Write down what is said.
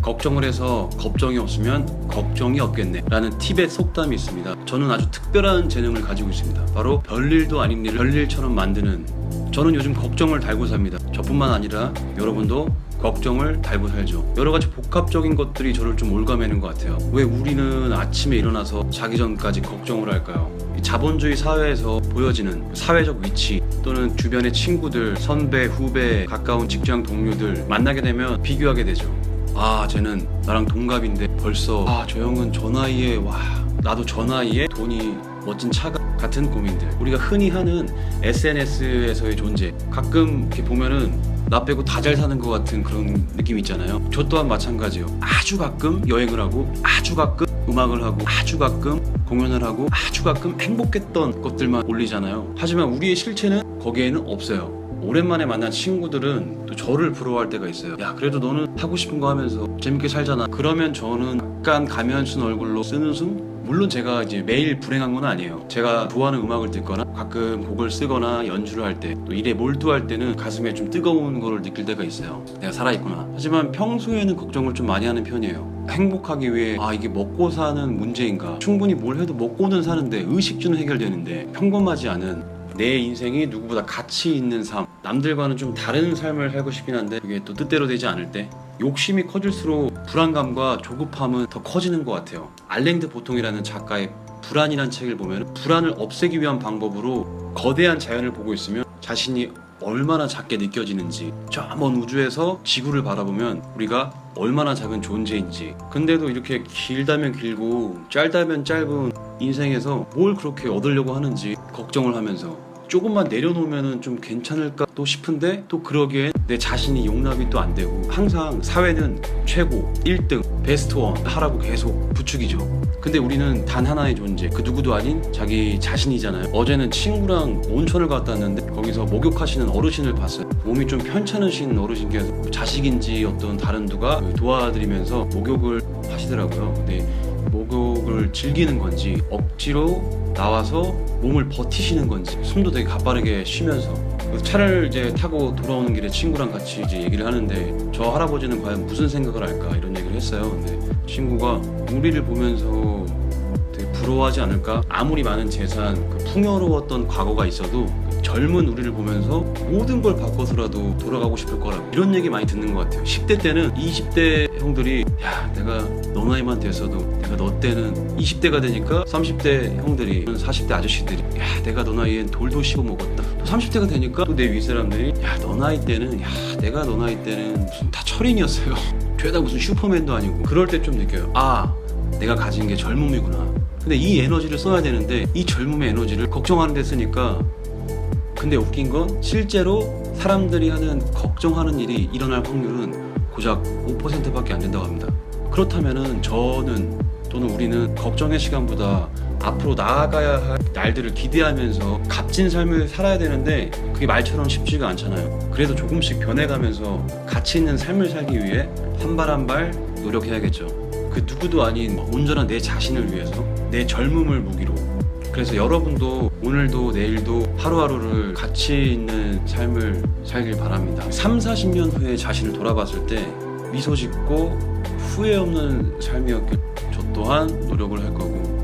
걱정을 해서 겁정이 없으면 걱정이 없겠네 라는 팁의 속담이 있습니다. 저는 아주 특별한 재능을 가지고 있습니다. 바로 별일도 아닌 일을 별일처럼 만드는, 저는 요즘 걱정을 달고 삽니다. 저뿐만 아니라 여러분도 걱정을 달고 살죠. 여러 가지 복합적인 것들이 저를 좀 올가매는 것 같아요. 왜 우리는 아침에 일어나서 자기 전까지 걱정을 할까요? 이 자본주의 사회에서 보여지는 사회적 위치 또는 주변의 친구들, 선배, 후배, 가까운 직장 동료들 만나게 되면 비교하게 되죠. 아, 쟤는 나랑 동갑인데 벌써 저 형은 저 나이에, 와, 나도 저 나이에 돈이, 멋진 차가, 같은 고민들. 우리가 흔히 하는 SNS에서의 존재, 가끔 이렇게 보면은 나 빼고 다 잘 사는 것 같은 그런 느낌 있잖아요. 저 또한 마찬가지예요. 아주 가끔 여행을 하고, 아주 가끔 음악을 하고, 아주 가끔 공연을 하고, 아주 가끔 행복했던 것들만 올리잖아요. 하지만 우리의 실체는 거기에는 없어요. 오랜만에 만난 친구들은 또 저를 부러워할 때가 있어요. 야, 그래도 너는 하고 싶은 거 하면서 재밌게 살잖아. 그러면 저는 약간 가면 쓴 얼굴로 쓰는 숨? 물론 제가 이제 매일 불행한 건 아니에요. 제가 좋아하는 음악을 듣거나 가끔 곡을 쓰거나 연주를 할 때, 또 일에 몰두할 때는 가슴에 좀 뜨거운 거를 느낄 때가 있어요. 내가 살아있구나. 하지만 평소에는 걱정을 좀 많이 하는 편이에요. 행복하기 위해 이게 먹고 사는 문제인가, 충분히 뭘 해도 먹고는 사는데 의식주는 해결되는데 평범하지 않은 내 인생이 누구보다 가치 있는 삶, 남들과는 좀 다른 삶을 살고 싶긴 한데 그게 또 뜻대로 되지 않을 때 욕심이 커질수록 불안감과 조급함은 더 커지는 것 같아요. 알랭드 보통이라는 작가의 불안이라는 책을 보면 불안을 없애기 위한 방법으로 거대한 자연을 보고 있으면 자신이 얼마나 작게 느껴지는지, 저 먼 우주에서 지구를 바라보면 우리가 얼마나 작은 존재인지, 근데도 이렇게 길다면 길고 짧다면 짧은 인생에서 뭘 그렇게 얻으려고 하는지 걱정을 하면서 조금만 내려놓으면 좀 괜찮을까 또 싶은데, 또 그러기엔 내 자신이 용납이 또 안 되고, 항상 사회는 최고, 1등, 베스트 원 하라고 계속 부추기죠. 근데 우리는 단 하나의 존재, 그 누구도 아닌 자기 자신이잖아요. 어제는 친구랑 온천을 갔다 왔는데 거기서 목욕하시는 어르신을 봤어요. 몸이 좀 편찮으신 어르신께서 자식인지 어떤 다른 누가 도와드리면서 목욕을 하시더라고요. 근데 목욕을 즐기는 건지 억지로 나와서 몸을 버티시는 건지 숨도 되게 가빠르게 쉬면서, 차를 이제 타고 돌아오는 길에 친구랑 같이 이제 얘기를 하는데 저 할아버지는 과연 무슨 생각을 할까 이런 얘기를 했어요. 근데 친구가 우리를 보면서 되게 부러워하지 않을까? 아무리 많은 재산, 그 풍요로웠던 과거가 있어도 젊은 우리를 보면서 모든 걸 바꿔서라도 돌아가고 싶을 거라고, 이런 얘기 많이 듣는 것 같아요. 10대 때는 20대 형들이 야, 내가 너 나이만 됐어도, 내가 너 때는 20대가 되니까 30대 형들이, 40대 아저씨들이 야, 내가 너 나이엔 돌도 씹어 먹었다. 또 30대가 되니까 또 내 윗사람들이 야, 너 나이 때는, 야, 내가 너 나이 때는 무슨 다 철인이었어요. 죄다 무슨 슈퍼맨도 아니고. 그럴 때 좀 느껴요. 내가 가진 게 젊음이구나. 근데 이 에너지를 써야 되는데 이 젊음의 에너지를 걱정하는 데 쓰니까, 근데 웃긴 건 실제로 사람들이 하는 걱정하는 일이 일어날 확률은 고작 5%밖에 안 된다고 합니다. 그렇다면은 저는, 또는 우리는 걱정의 시간보다 앞으로 나아가야 할 날들을 기대하면서 값진 삶을 살아야 되는데 그게 말처럼 쉽지가 않잖아요. 그래도 조금씩 변해가면서 가치 있는 삶을 살기 위해 한 발 한 발 노력해야겠죠. 그 누구도 아닌 온전한 내 자신을 위해서, 내 젊음을 무기로. 그래서 여러분도 오늘도 내일도 하루하루를 가치 있는 삶을 살길 바랍니다. 3, 40년 후에 자신을 돌아봤을 때 미소 짓고 후회 없는 삶이었길 저 또한 노력을 할 거고,